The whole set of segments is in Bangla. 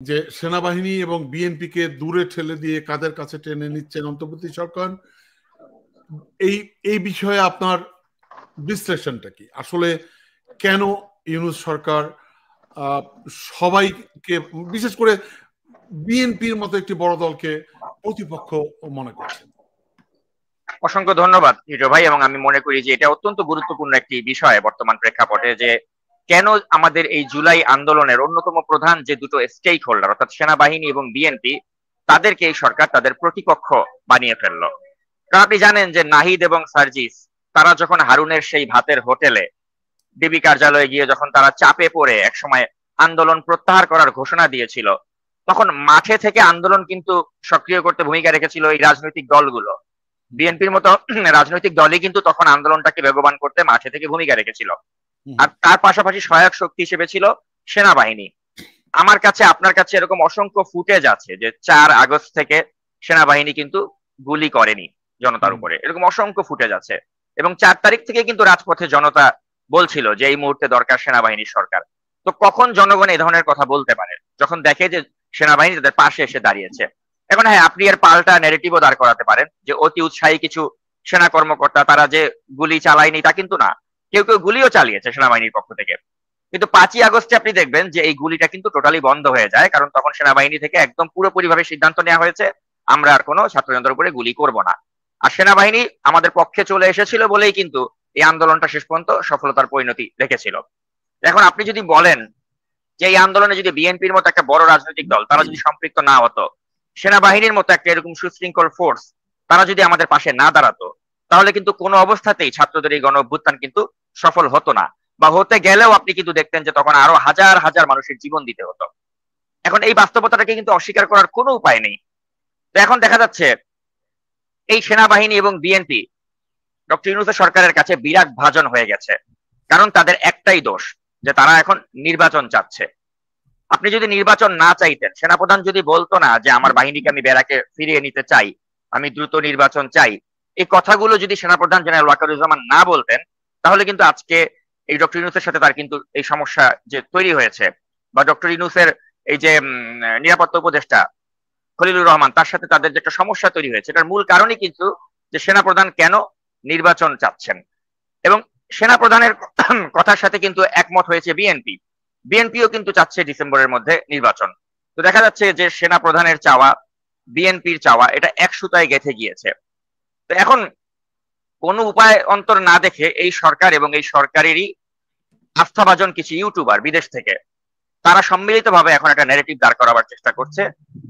যে সেনাবাহিনী এবং বিএনপিকে দূরে ঠেলে দিয়ে কাদের কাছে টেনে নিচ্ছেন অন্তর্বর্তী সরকার, এই বিষয়ে আপনার বিশ্লেষণটা কি? আসলে কেন ইউনূস সরকার সবাইকে, বিশেষ করে বিএনপির মতো একটি বড় দলকে প্রতিপক্ষ মনে করছেন? অসংখ্য ধন্যবাদ হিরো ভাই, এবং আমি মনে করি যে এটা অত্যন্ত গুরুত্বপূর্ণ একটি বিষয় বর্তমান প্রেক্ষাপটে, যে কেন আমাদের এই জুলাই আন্দোলনের অন্যতম প্রধান যে দুটো স্টেক হোল্ডার অর্থাৎ সেনাবাহিনী এবং বিএনপি, তাদেরকে এই সরকার তাদের প্রতিপক্ষ বানিয়ে ফেললো। কারণ আপনি জানেন যে নাহিদ এবং সার্জিস তারা যখন হারুনের সেই ভাতের হোটেলে ডিবি কার্যালয়ে গিয়ে যখন তারা চাপে পড়ে একসময় আন্দোলন প্রত্যাহার করার ঘোষণা দিয়েছিল, তখন মাঠে থেকে আন্দোলন কিন্তু সক্রিয় করতে ভূমিকা রেখেছিল এই রাজনৈতিক দলগুলো। বিএনপির মতো রাজনৈতিক দলই কিন্তু তখন আন্দোলনটাকে বেগবান করতে মাঠে থেকে ভূমিকা রেখেছিল। আর তার পাশাপাশি সহায়ক শক্তি হিসেবে ছিল সেনাবাহিনী। আমার কাছে আপনার কাছে এরকম অসংখ্য ফুটেজ আছে যে 4 আগস্ট থেকে সেনাবাহিনী কিন্তু গুলি করেনি জনতার উপরে, এরকম অসংখ্য ফুটেজ আছে। এবং 4 তারিখ থেকে কিন্তু রাজপথে জনতা বলছিল যে এই মুহূর্তে দরকার সেনাবাহিনীর সরকার। তো কখন জনগণ এই ধরনের কথা বলতে পারে? যখন দেখে যে সেনাবাহিনী তাদের পাশে এসে দাঁড়িয়েছে। এখন হ্যাঁ, আপনি এর পাল্টা ন্যারেটিভও দাঁড় করাতে পারেন যে অতি উৎসাহী কিছু সেনা কর্মকর্তা তারা যে গুলি চালায়নি তা কিন্তু না, কেউ কেউ গুলিও চালিয়েছে সেনাবাহিনীর পক্ষ থেকে। কিন্তু 5ই আগস্টে আপনি দেখবেন যে এই গুলিটা কিন্তু টোটালি বন্ধ হয়ে যায়, কারণ তখন সেনাবাহিনী থেকে একদম পুরোপুরি ভাবে সিদ্ধান্ত নেওয়া হয়েছে আমরা আর কোনো ছাত্রজনতার উপরে গুলি করব না। আর সেনাবাহিনী আমাদের পক্ষে চলে এসেছিল বলেই কিন্তু এই আন্দোলনটা শেষ পর্যন্ত সফলতার পরিণতি রেখেছিল। এখন আপনি যদি বলেন যে এই আন্দোলনে যদি বিএনপির মতো একটা বড় রাজনৈতিক দল তারা যদি সম্পৃক্ত না হতো, সেনাবাহিনীর মতো একটা এরকম সুশৃঙ্খল ফোর্স তারা যদি আমাদের পাশে না দাঁড়াতো, তাহলে কিন্তু কোনো অবস্থাতেই ছাত্রদের এই গণ অভ্যুত্থান কিন্তু সফল হতো না, বা হতে গেলেও আপনি কিন্তু দেখতেন যে তখন আরো হাজার হাজার মানুষের জীবন দিতে হতো। এখন এই বাস্তবতাটাকে কিন্তু অস্বীকার করার কোনো উপায় নেই। তো এখন দেখা যাচ্ছে এই সেনাবাহিনী এবং বিএনপি ডক্টর ইউনূসের সরকারের কাছে বিরাট ভাজন হয়ে গেছে, কারণ তাদের একটাই দোষ যে তারা এখন নির্বাচন চাচ্ছে। আপনি যদি নির্বাচন না চাইতেন, সেনাপ্রধান যদি বলতো না যে আমার বাহিনীকে আমি ব্যারাকে ফিরিয়ে নিতে চাই, আমি দ্রুত নির্বাচন চাই, এই কথাগুলো যদি সেনাপ্রধান জেনারেল ওয়াকারুজ্জামান না বলতেন, তাহলে কিন্তু আজকে এই ডক্টর ইউনূসের সাথে তার কিন্তু এই সমস্যা যে তৈরি হয়েছে, বা ডক্টর ইউনূসের এই যে নিরাপত্তা উপদেষ্টা খলিলুর রহমান তার সাথে তাদের যে একটা সমস্যা তৈরি হয়েছে, এটার মূল কারণই কিন্তু যে সেনাপ্রধান কেন নির্বাচন চাচ্ছেন। এবং সেনাপ্রধানের কথার সাথে কিন্তু একমত হয়েছে বিএনপি। বিএনপিও কিন্তু চাচ্ছে ডিসেম্বরের মধ্যে নির্বাচন। তো দেখা যাচ্ছে যে সেনা প্রধানের চাওয়া বিএনপির চাওয়া এটা এক সুতায় গেঁথে গিয়েছে। তো এখন কোনো উপায় অন্তর না দেখে এই সরকার এবং এই সরকারেরই আস্থাভাজন কিছু ইউটিউবার বিদেশ থেকে তারা সম্মিলিতভাবে এখন একটা ন্যারেটিভ দাঁড় করাবার চেষ্টা করছে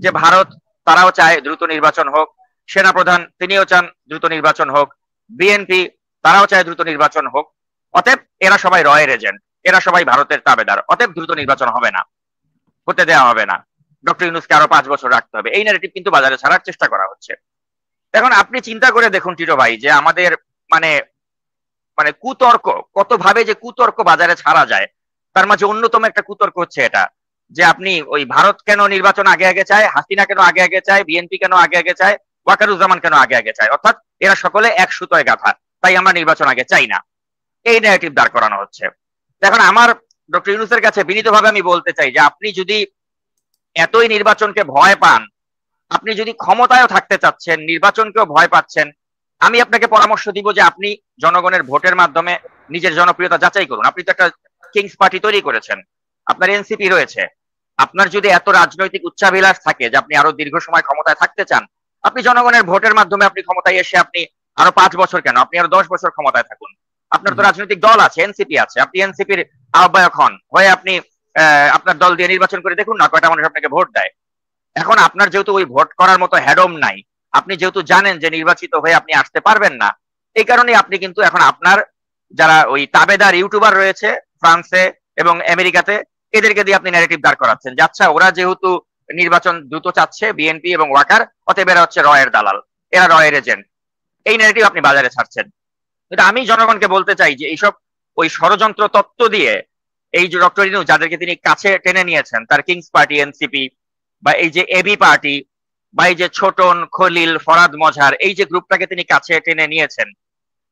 যে ভারত তারাও চায় দ্রুত নির্বাচন হোক, সেনাপ্রধান তিনিও চান দ্রুত নির্বাচন হোক, বিএনপি তারাও চায় দ্রুত নির্বাচন হোক, অতএব এরা সবাই রয়ের এজেন্ট, এরা সবাই ভারতের তাবেদার, অতএব দ্রুত নির্বাচন হবে না, হতে দেওয়া হবে না, ডক্টর ইউনূসকে আরো 5 বছর রাখতে হবে। এই ন্যারেটিভ কিন্তু বাজারে ছাড়ার চেষ্টা করা হচ্ছে। এখন আপনি চিন্তা করে দেখুন টিটো ভাই, যে আমাদের মানে মানে কুতর্ক কত ভাবে যে কুতর্ক বাজারে ছাড়া যায়, তার মাঝে অন্যতম একটা কুতর্ক হচ্ছে এটা যে আপনি ওই ভারত কেন নির্বাচন আগে আগে চায়, হাসিনা কেন আগে আগে চায়, বিএনপি কেন আগে আগে চায়, ওয়াকারুজ্জামান কেন আগে আগে চায়, অর্থাৎ এরা সকলে এক সুতোয় গাঁথা, তাই আমরা নির্বাচন আগে চাই না, এই ন্যারেটিভ দাঁড় করানো হচ্ছে। এখন আমার ডক্টর ইউনূসের কাছে বিনীতভাবে আমি বলতে চাই যে আপনি যদি এতই নির্বাচনকে ভয় পান, আপনি যদি ক্ষমতায়ও থাকতে চাচ্ছেন, নির্বাচনকেও ভয় পাচ্ছেন, আমি আপনাকে পরামর্শ দিব যে আপনি জনগণের ভোটের মাধ্যমে নিজের জনপ্রিয়তা যাচাই করুন। আপনি তো একটা কিংস পার্টি তৈরি করেছেন, আপনার এনসিপি রয়েছে, আপনার যদি এত রাজনৈতিক উচ্চাভিলাষ থাকে যে আপনি আরো দীর্ঘ সময় ক্ষমতায় থাকতে চান, আপনি জনগণের ভোটের মাধ্যমে আপনি ক্ষমতায় এসে আপনি আরো 5 বছর কেন, আপনি আরো 10 বছর ক্ষমতায় থাকুন। আপনার তো রাজনৈতিক দল আছে, এনসিপি আছে, আপনি এনসিপির আহ্বায়ক হন, হয়ে আপনি আপনার দল দিয়ে নির্বাচন করে দেখুন না কয়টা মানুষ আপনাকে ভোট দেয়। এখন আপনার যেহেতু ওই ভোট করার মতো হ্যাডম নাই, আপনি যেহেতু জানেন যে নির্বাচিত হয়ে আপনি আসতে পারবেন না, এই কারণে আপনি কিন্তু এখন আপনার যারা ওই তাবেদার ইউটিউবার রয়েছে ফ্রান্সে এবং আমেরিকাতে, এদেরকে দিয়ে আপনি ন্যারেটিভ দাঁড় করাচ্ছেন যে আচ্ছা ওরা যেহেতু নির্বাচন দ্রুত চাচ্ছে বিএনপি এবং ওয়াকার, অতএব এরা হচ্ছে রয়ের দালাল, এরা রয়ের এজেন্ট, এই ন্যারেটিভ আপনি বাজারে ছাড়ছেন। কিন্তু আমি জনগণকে বলতে চাই যে এইসব ওই ষড়যন্ত্র তত্ত্ব দিয়ে এই যে ডক্টর ইউনূস যাদেরকে তিনি কাছে টেনে নিয়েছেন, তার কিংস পার্টি এনসিপি, বা এই যে এবি পার্টি, বা এই যে ছোটন খলিল ফরাদ মজহার, এই যে গ্রুপটাকে তিনি কাছে টেনে নিয়েছেন,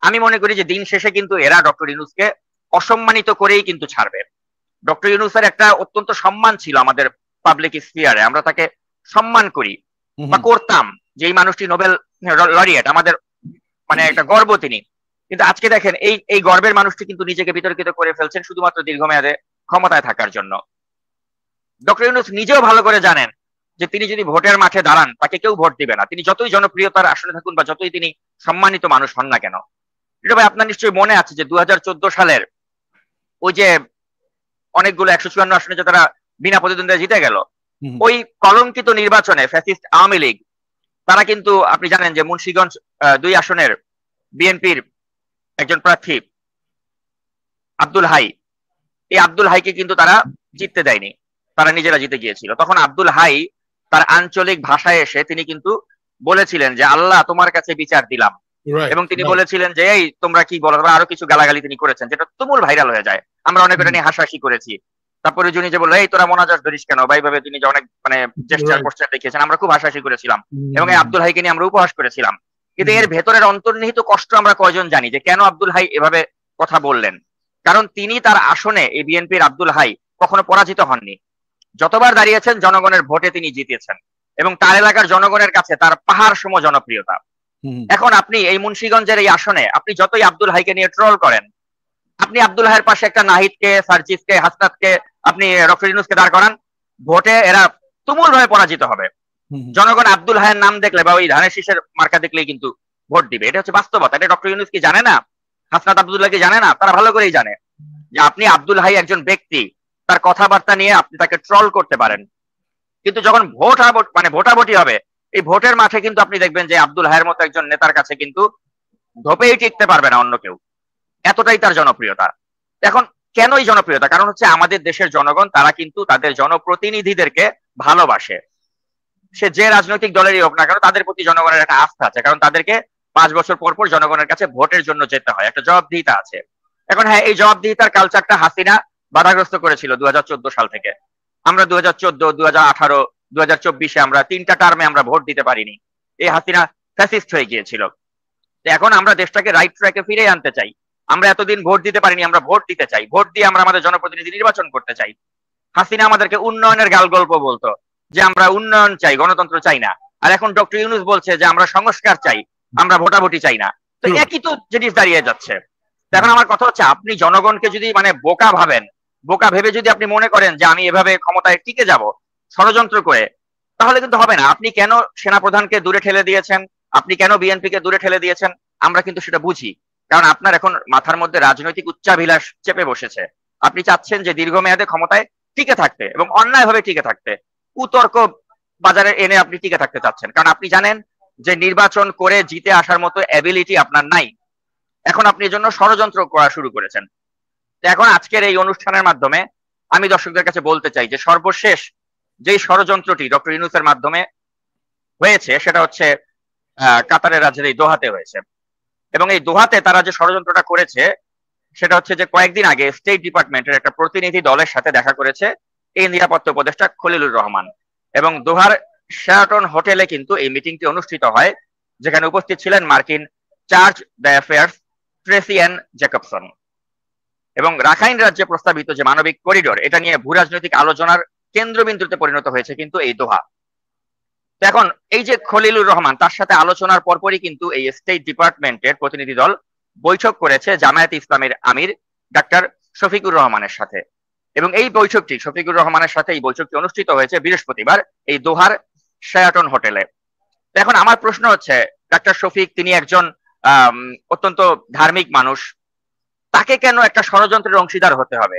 আমি মনে করি যে দিন শেষে কিন্তু এরা ডক্টর ইউনূসকে অসম্মানিত করেই কিন্তু ছাড়বে। ডক্টর ইউনূসের একটা অত্যন্ত সম্মান ছিল আমাদের পাবলিক স্ফিয়ারে, আমরা তাকে সম্মান করি বা করতাম, যে এই মানুষটি নোবেল লরিয়েট, আমাদের মানে একটা গর্ব তিনি। কিন্তু আজকে দেখেন এই গর্বের মানুষটি কিন্তু নিজেকে বিতর্কিত করে ফেলছেন শুধুমাত্র দীর্ঘমেয়াদে ক্ষমতায় থাকার জন্য। ডক্টর ইউনূস নিজেও ভালো করে জানেন যে তিনি যদি ভোটের মাঠে দাঁড়ান তাকে কেউ ভোট দিবে না, তিনি যতই জনপ্রিয়তার আসনে থাকুন বা যতই তিনি সম্মানিত মানুষ হন না কেন। এটা ভাই আপনার নিশ্চয়ই মনে আছে যে 2014 সালের ওই যে অনেকগুলো 154 আসনে যে তারা বিনা প্রতিদ্বন্দ্বিতায় জিতে গেল, ওই কলঙ্কিত নির্বাচনে ফ্যাসিস্ট আওয়ামী লীগ তারা কিন্তু, আপনি জানেন যে মুন্সিগঞ্জ 2 আসনের বিএনপির একজন প্রার্থী আব্দুল হাই, এই আব্দুল হাইকে কিন্তু তারা জিততে দেয়নি, তারা নিজেরা জিতে গিয়েছিল। তখন আব্দুল হাই তার আঞ্চলিক ভাষায় এসে তিনি কিন্তু বলেছিলেন যে আল্লাহ তোমার কাছে বিচার দিলাম, এবং তিনি বলেছিলেন যে এই তোমরা কি বলো, আরো কিছু গালাগালি তিনি করেছেন যেটা তুমুল ভাইরাল হয়ে যায়, আমরা অনেক এটা নিয়ে হাসাহাসি করেছি। তারপরে যিনি যে বললো এই তোরা মোনাজাত ধরিস কেন বা এইভাবে তিনি যে অনেক মানে জেস্টার পোস্টার দেখিয়েছেন, আমরা খুব হাসাহাসি করেছিলাম এবং এই আব্দুল হাইকে নিয়ে আমরা উপহাস করেছিলাম। কিন্তু এর ভেতরের অন্তর্নিহিত কষ্ট আমরা কয়জন জানি যে কেন আব্দুল হাই এভাবে কথা বললেন? কারণ তিনি তার আসনে, এই বিএনপির আব্দুল হাই কখনো পরাজিত হননি, যতবার দাঁড়িয়েছেন জনগণের ভোটে তিনি জিতেছেন এবং তার এলাকার জনগণের কাছে তার পাহাড় সম জনপ্রিয়তা। এখন আপনি এই মুন্সিগঞ্জের এই আসনে আপনি যতই আব্দুল হাইকে নিয়ে ট্রল করেন, আপনি আব্দুল হাইয়ের পাশে একটা নাহিদকে, সার্জিসকে, হাসনাতকে, আপনি ডক্টর ইউনূসকে দাঁড় করান, ভোটে এরা তুমুল ভাবে পরাজিত হবে। জনগণ আব্দুল হাইয়ের নাম দেখলে বা ওই ধানের শীষের মার্কা দেখলেই কিন্তু ভোট দিবে, এটা হচ্ছে বাস্তবতা। এটা ডক্টর ইউনূস কি জানে না? হাসনাত আব্দুল্লাহ কি জানে না? তারা ভালো করেই জানে যে আপনি আব্দুল হাই একজন ব্যক্তি, তার কথাবার্তা নিয়ে আপনি তাকে ট্রল করতে পারেন, কিন্তু যখন ভোটাভুটি হবে, এই ভোটের মাঠে কিন্তু আপনি দেখবেন যে আব্দুল হাইয়ের মতো একজন নেতার কাছে কিন্তু ধোপেই টিকতে পারবে না অন্য কেউ, এতটাই তার জনপ্রিয়তা। এখন কেন এই জনপ্রিয়তা? কারণ হচ্ছে আমাদের দেশের জনগণ তারা কিন্তু তাদের জনপ্রতিনিধিদেরকে ভালোবাসে, সে যে রাজনৈতিক দলেরই হোক না কেন, তাদের প্রতি জনগণের একটা আস্থা আছে, কারণ তাদেরকে 5 বছর পর পর জনগণের কাছে ভোটের জন্য যেতে হয়, একটা জবাবদিহিতা আছে। এখন হ্যাঁ, এই জবাবদিহিতার কালচারটা হাসিনা বাধাগ্রস্ত করেছিল 2014 সাল থেকে। আমরা 2014, 2018, 2024-এ আমরা 3টা টার্মে আমরা ভোট দিতে পারিনি, এই হাসিনা ফ্যাসিস্ট হয়ে গিয়েছিল। এখন আমরা দেশটাকে রাইট ট্র্যাকে ফিরে আনতে চাই, আমরা এতদিন ভোট দিতে পারিনি, আমরা ভোট দিতে চাই, ভোট দিয়ে আমরা আমাদের জনপ্রতিনিধি নির্বাচন করতে চাই। হাসিনা আমাদেরকে উন্নয়নের গাল গল্প বলতো যে আমরা উন্নয়ন চাই, গণতন্ত্র চাই না, আর এখন ডক্টর ইউনূস বলছে যে আমরা সংস্কার চাই, আমরা ভোটাভুটি চাই না। তো একই তো জিনিস দাঁড়িয়ে যাচ্ছে। এখন আমার কথা হচ্ছে, আপনি জনগণকে যদি মানে বোকা ভাবেন, বোকা ভেবে যদি আপনি মনে করেন যে আমি এভাবে ক্ষমতায় টিকে যাব ষড়যন্ত্র করে, তাহলে কিন্তু হবে না। আপনি কেন সেনাপ্রধানকে দূরে ঠেলে দিয়েছেন, আপনি কেন বিএনপিকে দূরে ঠেলে দিয়েছেন, আমরা কিন্তু সেটা বুঝি। কারণ আপনার এখন মাথার মধ্যে রাজনৈতিক উচ্চাভিলাষ চেপে বসেছে, আপনি চাচ্ছেন যে দীর্ঘমেয়াদে ক্ষমতায় টিকে থাকতে এবং অন্যায়ভাবে টিকে থাকতে, কুতর্ক বাজারে এনে আপনি টিকে থাকতে চাচ্ছেন, কারণ আপনি জানেন যে নির্বাচন করে জিতে আসার মতো অ্যাবিলিটি আপনার নাই। এখন আপনি এর জন্য ষড়যন্ত্র করা শুরু করেছেন। এখন আজকের এই অনুষ্ঠানের মাধ্যমে আমি দর্শকদের কাছে বলতে চাই যে সর্বশেষ যেই ষড়যন্ত্রটি ডক্টর ইউনূসের মাধ্যমে হয়েছে সেটা হচ্ছে কাতারের রাজধানী দোহাতে হয়েছে, এবং এই দোহাতে তারা যে ষড়যন্ত্রটা করেছে সেটা হচ্ছে যে কয়েকদিন আগে স্টেট ডিপার্টমেন্টের একটা প্রতিনিধি দলের সাথে দেখা করেছে এই নিরাপত্তা উপদেষ্টা খলিলুর রহমান, এবং দোহার শেরাটন হোটেলে কিন্তু এই মিটিংটি অনুষ্ঠিত হয়, যেখানে উপস্থিত ছিলেন মার্কিন charge d'affaires Tracy Ann Jacobson. এবং রাখাইন রাজ্যে প্রস্তাবিত যে মানবিক করিডোর, এটা নিয়ে ভূ রাজনৈতিক আলোচনার কেন্দ্রবিন্দুতে পরিণত হয়েছে কিন্তু এই দোহা। তো এখন এই যে খলিলুর রহমান, তার সাথে আলোচনার পরপরই কিন্তু এই স্টেট ডিপার্টমেন্টের প্রতিনিধি দল বৈঠক করেছে জামায়াত ইসলামের আমির ডাক্তার শফিকুর রহমানের সাথে, এবং এই বৈঠকটি শফিকুর রহমানের সাথে এই বৈঠকটি অনুষ্ঠিত হয়েছে বৃহস্পতিবার এই দোহার শেরাটন হোটেলে। তো এখন আমার প্রশ্ন হচ্ছে, ডাক্তার শফিক তিনি একজন অত্যন্ত ধার্মিক মানুষ, তাকে কেন একটা ষড়যন্ত্রের অংশীদার হতে হবে?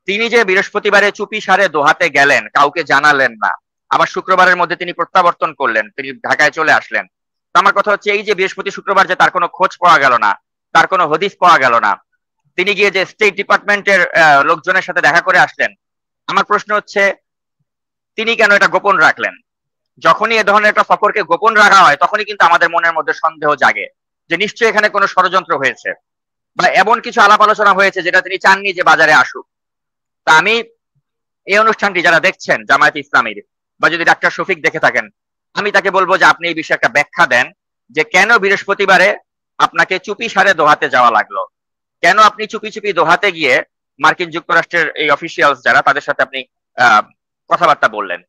তিনি যে বৃহস্পতিবারে চুপি সারে দোহাতে গেলেন, কাউকে জানালেন না, আবার শুক্রবারের মধ্যে তিনি প্রত্যাবর্তন করলেন, তিনি ঢাকায় চলে আসলেন। তো আমার কথা হচ্ছে, এই যে বৃহস্পতি শুক্রবার যে তার কোনো খোঁজ পাওয়া গেল না, তার কোনো হদিস পাওয়া গেল না, তিনি গিয়ে যে স্টেট ডিপার্টমেন্টের লোকজনের সাথে দেখা করে আসলেন, আমার প্রশ্ন হচ্ছে তিনি কেন এটা গোপন রাখলেন? যখনই এ ধরনের একটা সফরকে গোপন রাখা হয় তখনই কিন্তু আমাদের মনের মধ্যে সন্দেহ জাগে যে নিশ্চয়ই এখানে কোনো ষড়যন্ত্র হয়েছে বা এমন কিছু আলাপ আলোচনা হয়েছে যেটা তিনি চাননি যে বাজারে আসুক। তা আমি এই অনুষ্ঠানটি যারা দেখছেন জামায়াত ইসলামীর, বা যদি ডাক্তার শফিক দেখে থাকেন, আমি তাকে বলবো যে আপনি এই বিষয়ে একটা ব্যাখ্যা দেন যে কেন বৃহস্পতিবারে আপনাকে চুপি সারে দোহাতে যাওয়া লাগলো, কেন আপনি চুপি চুপি দোহাতে গিয়ে মার্কিন যুক্তরাষ্ট্রের এই অফিসিয়ালস যারা, তাদের সাথে আপনি কথাবার্তা বললেন।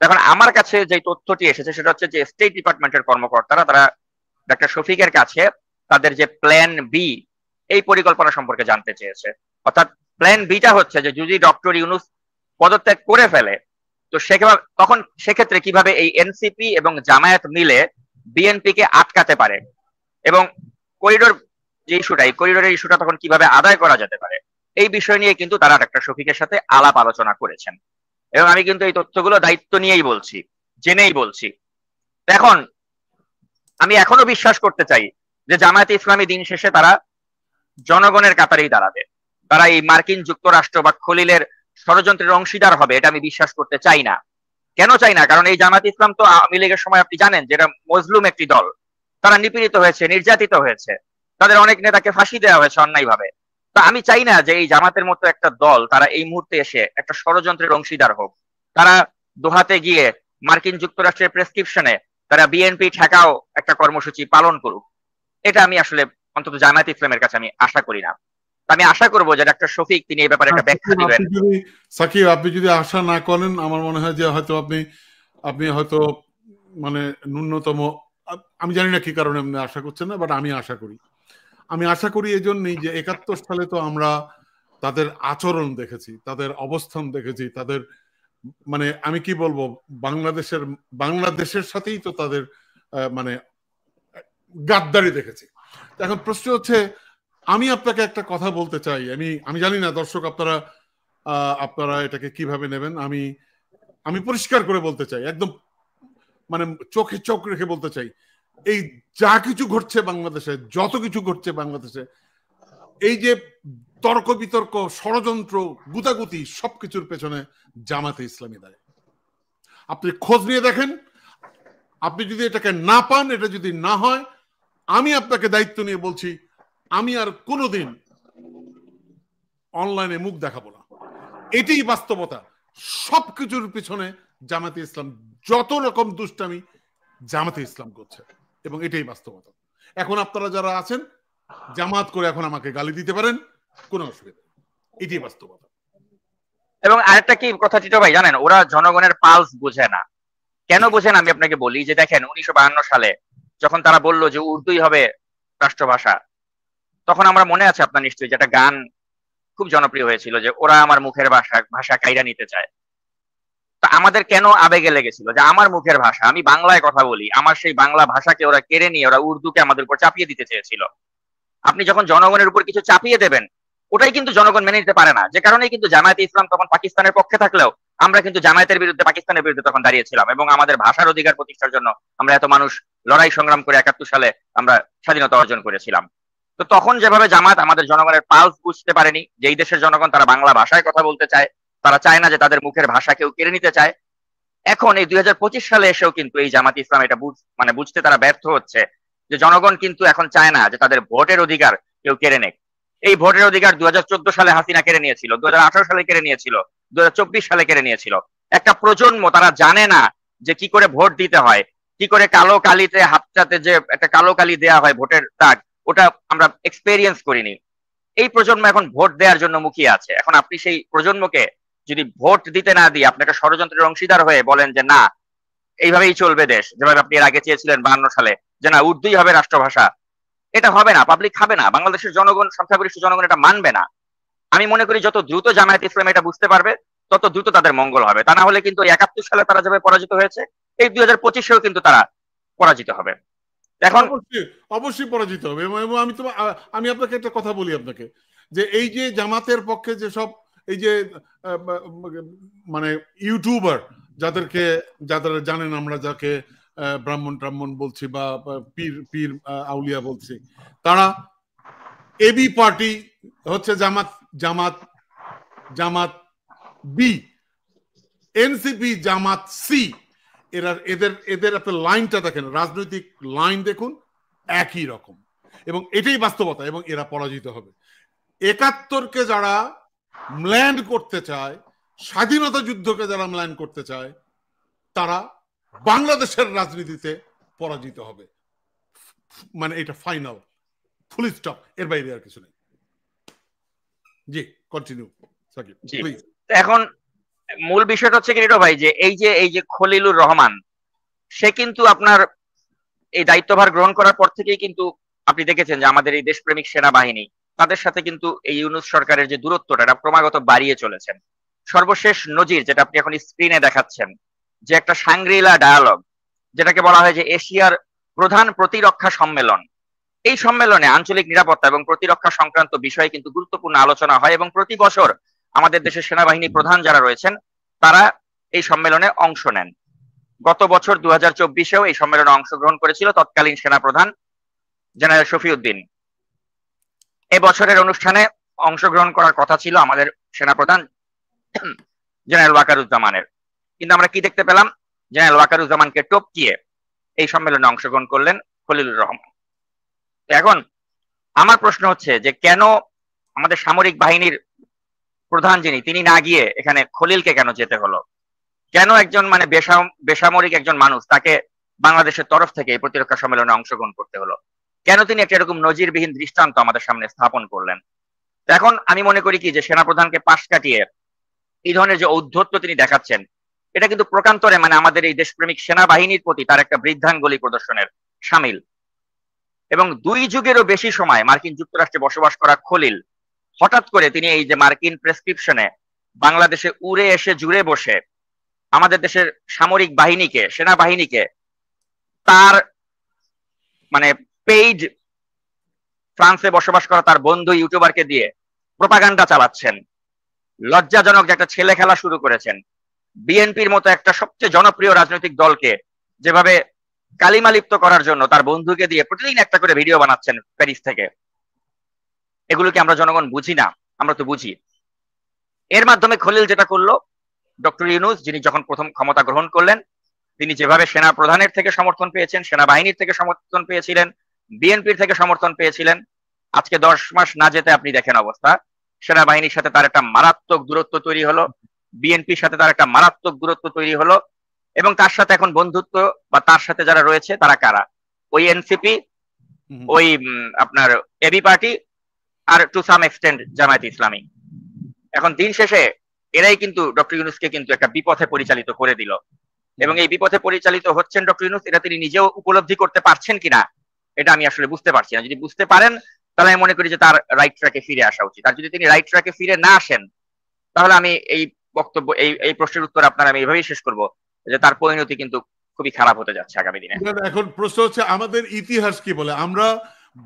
এখন আমার কাছে যে তথ্যটি এসেছে সেটা হচ্ছে যে স্টেট ডিপার্টমেন্টের কর্মকর্তারা তারা ডক্টর শফিকের কাছে তাদের যে প্ল্যান বি এই পরিকল্পনা সম্পর্কে জানতে চেয়েছে। অর্থাৎ প্ল্যান বিটা হচ্ছে যে যদি ডক্টর ইউনূস পদত্যাগ করে ফেলে তো তখন সেক্ষেত্রে কিভাবে এই এনসিপি এবং জামায়াত মিলে বিএনপি কে আটকাতে পারে, এবং করিডোর যে ইস্যুটা, এই করিডোরের ইস্যুটা তখন কিভাবে আদায় করা যেতে পারে, এই বিষয় নিয়ে কিন্তু তারা ডক্টর শফিকের সাথে আলাপ আলোচনা করেছেন। এবং আমি কিন্তু এই তথ্যগুলো দায়িত্ব নিয়েই বলছি, জেনেই বলছি। এখন আমি এখনো বিশ্বাস করতে চাই যে জামায়াতে ইসলামী দিন শেষে তারা জনগণের কাতারেই দাঁড়াবে, তারা এই মার্কিন যুক্তরাষ্ট্র বা খলিলের ষড়যন্ত্রের অংশীদার হবে, এটা আমি বিশ্বাস করতে চাই না। কেন চাই না? কারণ এই জামায়াত ইসলাম তো আওয়ামী লীগের সময় আপনি জানেন যেটা মজলুম একটি দল, তারা নিপীড়িত হয়েছে, নির্যাতিত হয়েছে, তাদের অনেক নেতাকে ফাঁসি দেওয়া হয়েছে অন্যায়ভাবে। তা আমি চাই না যে এই জামাতের মতো একটা দল তারা এই মুহূর্তে এসে একটা ষড়যন্ত্রের অংশীদার হোক, তারা দোহাতে গিয়ে মার্কিন যুক্তরাষ্ট্রের প্রেসক্রিপশনে তারা বিএনপি ঠেকাও একটা কর্মসূচি পালন করুক। এটা আমি আসলে অন্তত জামায়াত ইসলামের কাছে আমি আশা করি না। আমি আশা করবো যে ডক্টর শফিক তিনি এই ব্যাপারে একটা ব্যাখ্যা দিবেন। সাকিব, আপনি যদি আশা না করেন, আমার মনে হয় যে হয়তো আপনি হয়তো মানে ন্যূনতম, আমি জানি না কি কারণে আপনি আশা করছেন না, বাট আমি আশা করি এই জন্যই যে 71 সালে তো আমরা তাদের আচরণ দেখেছি, তাদের অবস্থান দেখেছি, তাদের মানে আমি কি বলবো, বাংলাদেশের সাথেই তো তাদের মানে গাদ্দারি দেখেছি। এখন প্রশ্ন হচ্ছে, আমি আপনাকে একটা কথা বলতে চাই, আমি জানি না দর্শক আপনারা এটাকে কিভাবে নেবেন। আমি পরিষ্কার করে বলতে চাই, একদম মানে চোখে চোখ রেখে বলতে চাই, এই যা কিছু ঘটছে বাংলাদেশে, যত কিছু ঘটছে বাংলাদেশে, এই যে তর্ক বিতর্ক, ষড়যন্ত্র, গুতাগুতি, সবকিছুর পেছনে জামাতে ইসলামী দাঁড়ায়। আপনি খোঁজ নিয়ে দেখেন, আপনি যদি এটাকে না পান, এটা যদি না হয়, আমি আপনাকে দায়িত্ব নিয়ে বলছি, আমি আর কোনোদিন অনলাইনে মুখ দেখাবো না। এটাই বাস্তবতা। সবকিছুর পিছনে জামাতে ইসলাম, যত রকম দুষ্টামি জামাতে ইসলাম করছে, এবং এটাই বাস্তবতা। এখন আপনারা যারা আছেন জামাত করে এখন আমাকে গালি দিতে পারেন, কোনো অসুবিধা নেই, এটাই বাস্তবতা। এবং আরেকটা কি কথা টিটো ভাই জানেন, ওরা জনগণের পালস বোঝে না। কেন বোঝেন আমি আপনাকে বলি, যে দেখেন 1952 সালে যখন তারা বললো যে উর্দুই হবে রাষ্ট্রভাষা, তখন আমরা মনে আছে আপনার নিশ্চয়ই যে একটা গান খুব জনপ্রিয় হয়েছিল যে ওরা আমার মুখের ভাষা কাইরা নিতে চায়। তা আমাদের কেন আবেগে লেগেছিল যে আমার মুখের ভাষা, আমি বাংলায় কথা বলি, আমার সেই বাংলা ভাষাকে ওরা কেড়ে নিয়ে ওরা উর্দুকে আমাদের উপর চাপিয়ে দিতে চেয়েছিল। আপনি যখন জনগণের উপর কিছু চাপিয়ে দেবেন, ওটাই কিন্তু জনগণ মেনে নিতে পারে না। যে কারণেই কিন্তু জামায়াতে ইসলাম তখন পাকিস্তানের পক্ষে থাকলেও আমরা কিন্তু জামায়াতের বিরুদ্ধে, পাকিস্তানের বিরুদ্ধে তখন দাঁড়িয়েছিলাম, এবং আমাদের ভাষার অধিকার প্রতিষ্ঠার জন্য আমরা এত মানুষ লড়াই সংগ্রাম করে 71 সালে আমরা স্বাধীনতা অর্জন করেছিলাম। তো তখন যেভাবে জামাত আমাদের জনগণের পালস বুঝতে পারেনি, যে এই দেশের জনগণ তারা বাংলা ভাষায় কথা বলতে চায়, তারা চায় না যে তাদের মুখের ভাষা কেউ কেড়ে নিতে চায়, এখন এই 2025 সালে এসেও কিন্তু এই জামাত ইসলাম এটা বুঝতে তারা ব্যর্থ হচ্ছে যে জনগণ কিন্তু এখন চায় না যে তাদের ভোটের অধিকার কেউ কেড়ে নেক। এই ভোটের অধিকার 2014 সালে হাসিনা কেড়ে নিয়েছিল, 2018 সালে কেড়ে নিয়েছিল, 2024 সালে কেড়ে নিয়েছিল। একটা প্রজন্ম তারা জানে না যে কি করে ভোট দিতে হয়, কি করে কালো কালিতে হাতটাতে যে একটা কালো কালি দেয়া হয় ভোটের দাগ, ওটা আমরা এক্সপেরিয়েন্স করিনি। এই প্রজন্ম এখন ভোট দেওয়ার জন্য মুখিয়ে আছে। এখন আপনি সেই প্রজন্মকে যদি ভোট দিতে না দিয়ে আপনাকে ষড়যন্ত্রের অংশীদার হয়ে বলেন যে না এইভাবেই চলবে দেশ, যেভাবে আপনি এর আগে চেয়েছিলেন 52 সালে যে না উর্দুই হবে রাষ্ট্রভাষা, এটা হবে না, পাবলিক খাবে না, বাংলাদেশের জনগণ, সংখ্যাগরিষ্ঠ জনগণ এটা মানবে না। আমি মনে করি যত দ্রুত জামায়াত ইসলাম এটা বুঝতে পারবে তত দ্রুত তাদের মঙ্গল হবে। তা না হলে কিন্তু 71 সালে তারা যেভাবে পরাজিত হয়েছে, এই 2025-এও কিন্তু তারা পরাজিত হবে। এখন অবশ্যই পরাজিত হবে। এবং আমি আপনাকে একটা কথা বলি আপনাকে, যে এই যে জামাতের পক্ষে যে সব এই যে মানে ইউটিউবার যারা জানেন, আমরা যাকে ব্রাহ্মণ বলছি বা পীর পীর আউলিয়া বলছি, তারা এবি পার্টি হচ্ছে জামাত বি, এনসিপি জামাত সি। এদের আপনার লাইনটা দেখেন, রাজনৈতিক লাইন দেখুন, একই রকম, এবং এটাই বাস্তবতা, এবং এরা পরাজিত হবে। 71-কে যারা ম্ল্যান্ড করতে চায়, স্বাধীনতা যুদ্ধকে যারা ম্ল্যান্ড করতে চায়, তারা বাংলাদেশের রাজনীতিতে পরাজিত হবে। মানে এটা ফাইনাল, ফুল স্টপ, এর বাইরে আর কিছু নেই। জি, কন্টিনিউ সাকিব প্লিজ। এখন মূল বিষয়টা হচ্ছে কি রিটো ভাই, যে এই যে খলিলুর রহমান, সে কিন্তু আপনার এই দায়িত্বভার গ্রহণ করার পর থেকেই কিন্তু আপনি দেখেছেন যে আমাদের এই দেশপ্রেমিক সেনাবাহিনী তাদের সাথে কিন্তু এই ইউনূস সরকারের যে দূরত্বটা এটা ক্রমাগত বাড়িয়ে চলেছেন। সর্বশেষ নজির যেটা আপনি এখন স্ক্রিনে দেখাচ্ছেন, যে একটা সাংগ্রিলা ডায়ালগ, যেটাকে বলা হয় যে এশিয়ার প্রধান প্রতিরক্ষা সম্মেলন, এই সম্মেলনে আঞ্চলিক নিরাপত্তা এবং প্রতিরক্ষা সংক্রান্ত বিষয়ে কিন্তু গুরুত্বপূর্ণ আলোচনা হয় এবং প্রতি বছর আমাদের দেশের সেনাবাহিনী প্রধান যারা রয়েছেন তারা এই সম্মেলনে অংশ নেন। গত বছর 2024-এও এই সম্মেলনে অংশগ্রহণ করেছিল তৎকালীন সেনাপ্রধান জেনারেল শফিউদ্দিন। এবছরের অনুষ্ঠানে অংশগ্রহণ করার কথা ছিল আমাদের সেনাপ্রধান জেনারেল ওয়াকারুজ্জামানের, কিন্তু আমরা কি দেখতে পেলাম, জেনারেল ওয়াকারুজ্জামানকে টপকিয়ে এই সম্মেলনে অংশগ্রহণ করলেন খলিলুর রহমান। এখন আমার প্রশ্ন হচ্ছে যে কেন আমাদের সামরিক বাহিনীর প্রধান যিনি, তিনি না গিয়ে এখানে খলিলকে কেন যেতে হলো? কেন একজন মানে বেসামরিক একজন মানুষ তাকে বাংলাদেশের তরফ থেকে এই প্রতিরক্ষা সম্মেলনে অংশগ্রহণ করতে হলো? কেন তিনি একটা এরকম নজিরবিহীন দৃষ্টান্ত আমাদের সামনে স্থাপন করলেন? এখন আমি মনে করি কি যে সেনাপ্রধানকে পাশ কাটিয়ে এই ধরনের যে ঔদ্ধত্য তিনি দেখাচ্ছেন, এটা কিন্তু প্রকান্তরে মানে আমাদের এই দেশপ্রেমিক সেনাবাহিনীর প্রতি তার একটা বৃদ্ধাঙ্গুলি প্রদর্শনের সামিল। এবং 2 যুগেরও বেশি সময় মার্কিন যুক্তরাষ্ট্রে বসবাস করা খলিল হঠাৎ করে তিনি এই যে মার্কিন প্রেসক্রিপশনে বাংলাদেশে উড়ে এসে জুড়ে বসে আমাদের দেশের সামরিক বাহিনীকে, সেনাবাহিনীকে তার মানে পেইড ফ্রান্সে বসবাস করা তার বন্ধু ইউটিউবারকে দিয়ে প্রোপাগান্ডা চালাচ্ছেন। লজ্জাজনক যে একটা ছেলে খেলা শুরু করেছেন। বিএনপির মতো একটা সবচেয়ে জনপ্রিয় রাজনৈতিক দলকে যেভাবে কালিমালিপ্ত করার জন্য তার বন্ধুকে দিয়ে প্রতিদিন একটা করে ভিডিও বানাচ্ছেন প্যারিস থেকে, এগুলো কি আমরা জনগণ বুঝি না? আমরা তো বুঝি। এর মাধ্যমে খলিল যেটা করলো, ডক্টর ইউনূস যিনি যখন প্রথম ক্ষমতা গ্রহণ করলেন, তিনি যেভাবে সেনা প্রধানের থেকে সমর্থন পেয়েছেন, সেনাবাহিনীর থেকে সমর্থন পেয়েছিলেন, বিএনপির থেকে সমর্থন পেয়েছিলেন, আজকে 10 মাস না যেতে আপনি দেখেন অবস্থা, সেনাবাহিনীর সাথে তার একটা মারাত্মক দূরত্ব তৈরি হলো, বিএনপির সাথে তার একটা মারাত্মক দূরত্ব তৈরি হলো। এবং তার সাথে এখন বন্ধুত্ব বা তার সাথে যারা রয়েছে তারা কারা? ওই এনসিপি, ওই আপনার AB party, R to some extent Jamaat ইসলামী। এখন দিন শেষে এরাই কিন্তু ডক্টর ইউনূসকে কিন্তু একটা বিপথে পরিচালিত করে দিল। এবং এই বিপথে পরিচালিত হচ্ছেন ডক্টর ইউনূস, এটা তিনি নিজেও উপলব্ধি করতে পারছেন কিনা এটা আমি আসলে বুঝতে পারছি না। যদি বুঝতে পারেন তাহলে আমি মনে করি যে তার রাইট ট্র্যাকে ফিরে আসা উচিত। আর যদি তিনি রাইট ট্র্যাকে ফিরে না আসেন, তাহলে আমি এই বক্তব্য, এই প্রশ্নের উত্তর আপনার আমি এইভাবেই শেষ করব যে তার পরিণতি কিন্তু খুবই খারাপ হতে যাচ্ছে আগামী দিনে। এখন প্রশ্ন হচ্ছে আমাদের ইতিহাস কি বলে? আমরা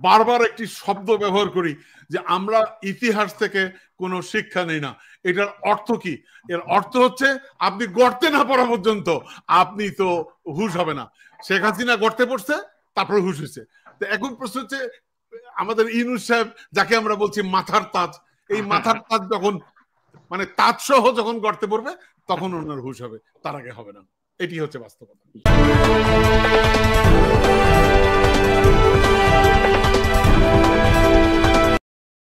বারবার একটি শব্দ ব্যবহার করি যে আমরা ইতিহাস থেকে কোনো শিক্ষা নেই না। এটার অর্থ কি? এর অর্থ হচ্ছে আপনি গর্তে না পড়া পর্যন্ত আপনি তো হুঁশ হবে না। শেখ হাসিনা গর্তে পড়ছে, তারপর হুঁশ হয়েছে। তো এখন প্রশ্ন হচ্ছে আমাদের ইউনূস সাহেব, যাকে আমরা বলছি মাথার তাজ, এই মাথার তাজ যখন মানে তাজ সহ যখন গর্তে পড়বে তখন ওনার হুঁশ হবে, তার আগে হবে না। এটি হচ্ছে বাস্তবতা।